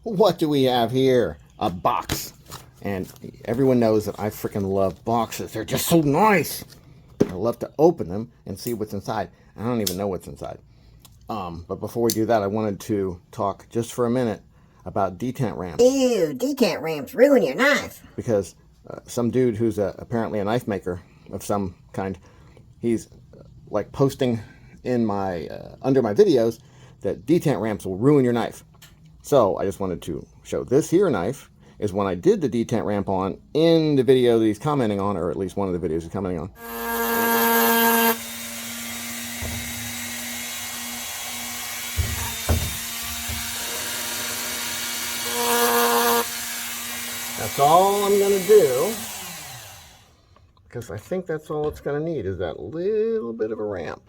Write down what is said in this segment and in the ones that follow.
What do we have here? A box. And everyone knows that I freaking love boxes. They're just so nice. I love to open them and see what's inside. I don't even know what's inside. But before we do that, I wanted to talk just for a minute about detent ramps. Ew, detent ramps ruin your knife. Because some dude who's apparently a knife maker of some kind, he's like posting in my under my videos that detent ramps will ruin your knife. So I just wanted to show this here knife is when I did the detent ramp on in the video that he's commenting on, or at least one of the videos he's commenting on. That's all I'm going to do, because I think that's all it's going to need is that little bit of a ramp.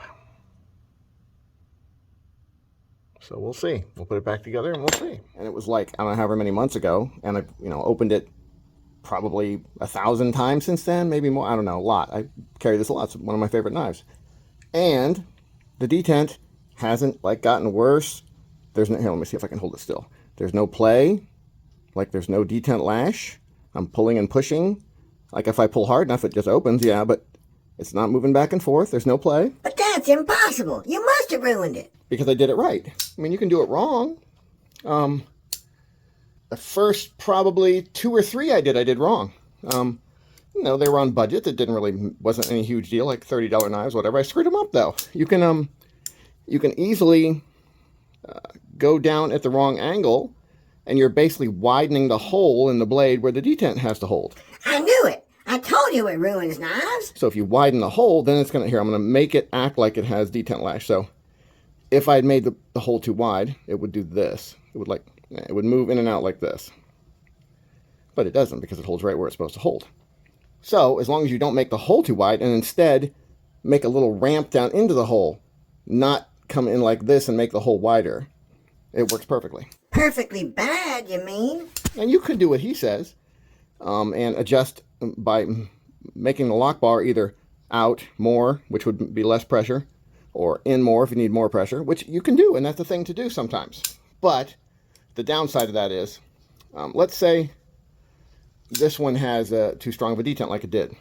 So we'll see. We'll put it back together and we'll see. And it was like, I don't know, however many months ago, and I, opened it probably 1,000 times since then, maybe more. I don't know, a lot. I carry this a lot. It's one of my favorite knives. And the detent hasn't like gotten worse. There's no, here, let me see if I can hold it still. There's no play. Like there's no detent lash. I'm pulling and pushing. Like if I pull hard enough, it just opens, yeah, but it's not moving back and forth. There's no play. But that's impossible. You must have ruined it. Because I did it right. I mean, you can do it wrong. The first probably 2 or 3 I did wrong. They were on budget. It wasn't any huge deal, like $30 knives, whatever. I screwed them up though. You can easily go down at the wrong angle, and you're basically widening the hole in the blade where the detent has to hold. I knew it. I told you it ruins knives. So if you widen the hole, then it's going to, I'm going to make it act like it has detent lash. So if I had made the hole too wide, it would do this. It would move in and out like this. But it doesn't, because it holds right where it's supposed to hold. So as long as you don't make the hole too wide, and instead make a little ramp down into the hole, not come in like this and make the hole wider, it works perfectly. Perfectly bad, you mean? And you could do what he says, and adjust by making the lock bar either out more, which would be less pressure, or in more if you need more pressure, which you can do, and that's the thing to do sometimes. But the downside of that is, let's say this one has too strong of a detent like it did.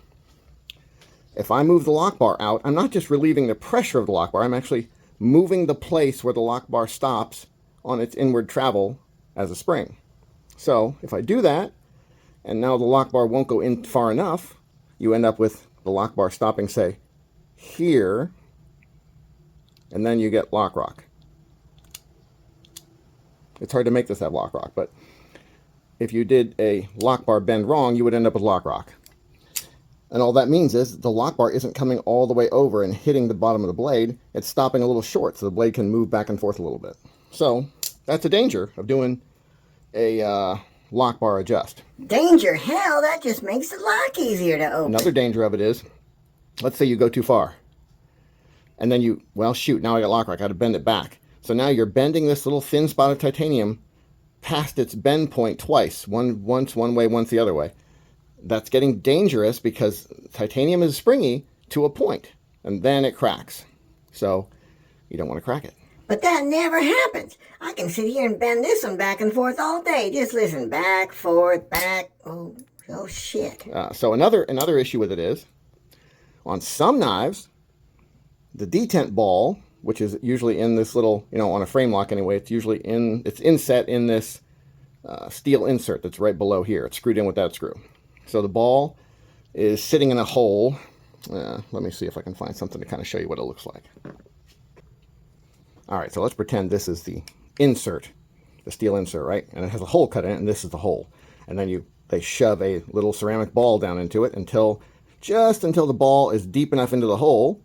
If I move the lock bar out, I'm not just relieving the pressure of the lock bar, I'm actually moving the place where the lock bar stops on its inward travel as a spring. So if I do that, and now the lock bar won't go in far enough, you end up with the lock bar stopping, say, here, and then you get lock rock. It's hard to make this have lock rock, but if you did a lock bar bend wrong, you would end up with lock rock. And all that means is the lock bar isn't coming all the way over and hitting the bottom of the blade. It's stopping a little short, so the blade can move back and forth a little bit. So that's a danger of doing a lock bar adjust. Danger? Hell, that just makes the lock easier to open. Another danger of it is, let's say you go too far. And then well, shoot, now I got lock rock. I got to bend it back. So now you're bending this little thin spot of titanium past its bend point twice. Once one way, once the other way. That's getting dangerous because titanium is springy to a point, and then it cracks. So you don't want to crack it. But that never happens. I can sit here and bend this one back and forth all day. Just listen, back, forth, back. Oh shit. So another issue with it is, on some knives, the detent ball, which is usually in this little, on a frame lock anyway, it's inset in this steel insert that's right below here. It's screwed in with that screw. So the ball is sitting in a hole. Let me see if I can find something to kind of show you what it looks like. All right, so let's pretend this is the insert, the steel insert, right? And it has a hole cut in it, and this is the hole. And then they shove a little ceramic ball down into it just until the ball is deep enough into the hole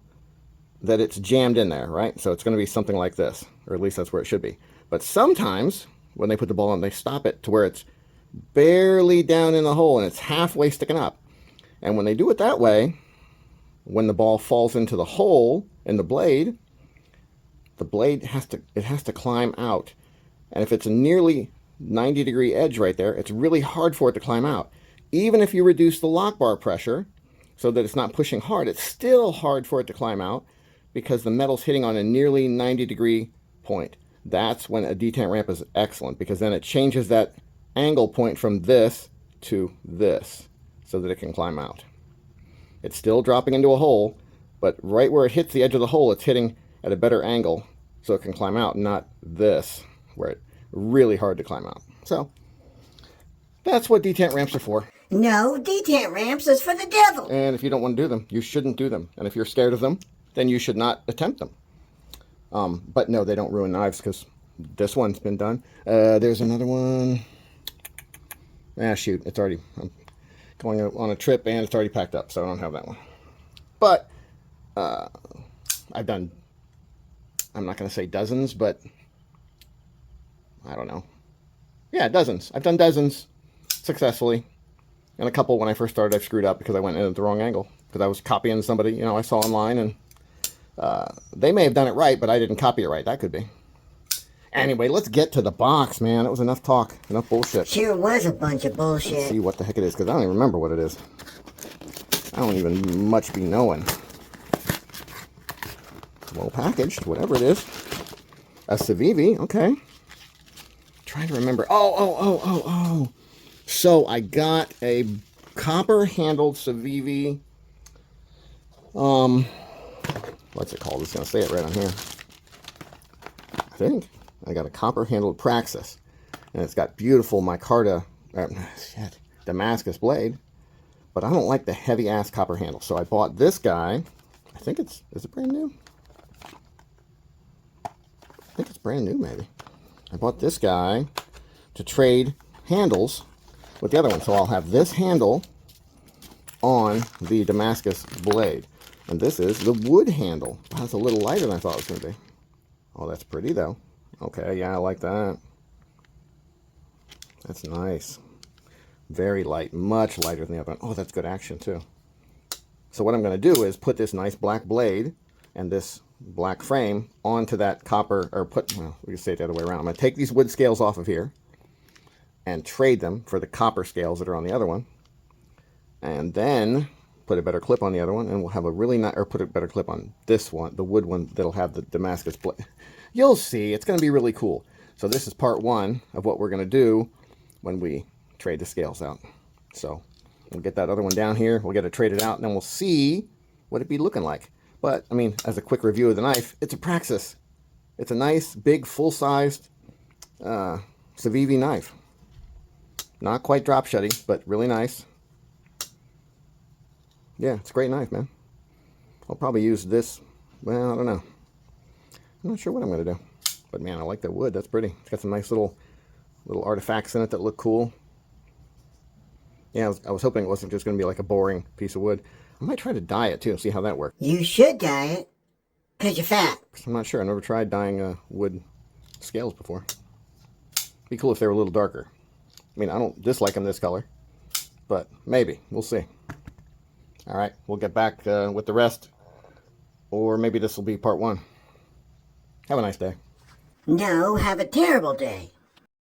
that it's jammed in there, right? So it's going to be something like this, or at least that's where it should be. But sometimes when they put the ball in, they stop it to where it's barely down in the hole and it's halfway sticking up. And when they do it that way, when the ball falls into the hole in the blade has to climb out. And if it's a nearly 90-degree edge right there, it's really hard for it to climb out. Even if you reduce the lock bar pressure so that it's not pushing hard, it's still hard for it to climb out because the metal's hitting on a nearly 90-degree point. that's when a detent ramp is excellent, because then it changes that angle point from this to this so that it can climb out. It's still dropping into a hole, but right where it hits the edge of the hole, it's hitting at a better angle so it can climb out, not this, where it's really hard to climb out. So that's what detent ramps are for. No, detent ramps is for the devil. And if you don't want to do them, you shouldn't do them. And if you're scared of them, then you should not attempt them. But no, they don't ruin knives, because this one's been done. There's another one. Ah, shoot, it's already, I'm going on a trip and it's already packed up, so I don't have that one. But I've done, I'm not going to say dozens, but I don't know. Yeah, dozens. I've done dozens successfully. And a couple, when I first started, I screwed up because I went in at the wrong angle. Because I was copying somebody, you know, I saw online, and they may have done it right, but I didn't copy it right. That could be. Anyway, let's get to the box, man. That was enough talk, enough bullshit. Sure was a bunch of bullshit. Let's see what the heck it is, because I don't even remember what it is. I don't even much be knowing. Well packaged, whatever it is. A Civivi, okay. Trying to remember. Oh. So I got a copper-handled Civivi. What's it called? It's going to say it right on here. I think. I got a copper-handled Praxis. And it's got beautiful micarta, Damascus blade. But I don't like the heavy-ass copper handle. So I bought this guy. I think is it brand new? I think it's brand new, maybe. I bought this guy to trade handles with the other one. So I'll have this handle on the Damascus blade. And this is the wood handle. Wow, it's a little lighter than I thought it was going to be. Oh, that's pretty, though. Okay, yeah, I like that. That's nice. Very light, much lighter than the other one. Oh, that's good action, too. So what I'm going to do is put this nice black blade and this black frame onto that copper, or well, we can say it the other way around. I'm going to take these wood scales off of here and trade them for the copper scales that are on the other one. And then put a better clip on the other one, and we'll have a really nice, or put a better clip on this one, the wood one that'll have the Damascus blade. You'll see, it's going to be really cool. So this is part one of what we're going to do when we trade the scales out. So we'll get that other one down here, we'll get it traded out, and then we'll see what it'd be looking like. But, I mean, as a quick review of the knife, it's a Praxis. It's a nice, big, full-sized Civivi knife. Not quite drop shutty, but really nice. Yeah, it's a great knife, man. I'll probably use this, well, I don't know. I'm not sure what I'm going to do. But, man, I like that wood. That's pretty. It's got some nice little artifacts in it that look cool. Yeah, I was hoping it wasn't just going to be like a boring piece of wood. I might try to dye it, too, and see how that works. You should dye it, because you're fat. I'm not sure. I've never tried dyeing wood scales before. Be cool if they were a little darker. I mean, I don't dislike them this color, but maybe. We'll see. All right, we'll get back with the rest, or maybe this will be part one. Have a nice day. No, have a terrible day.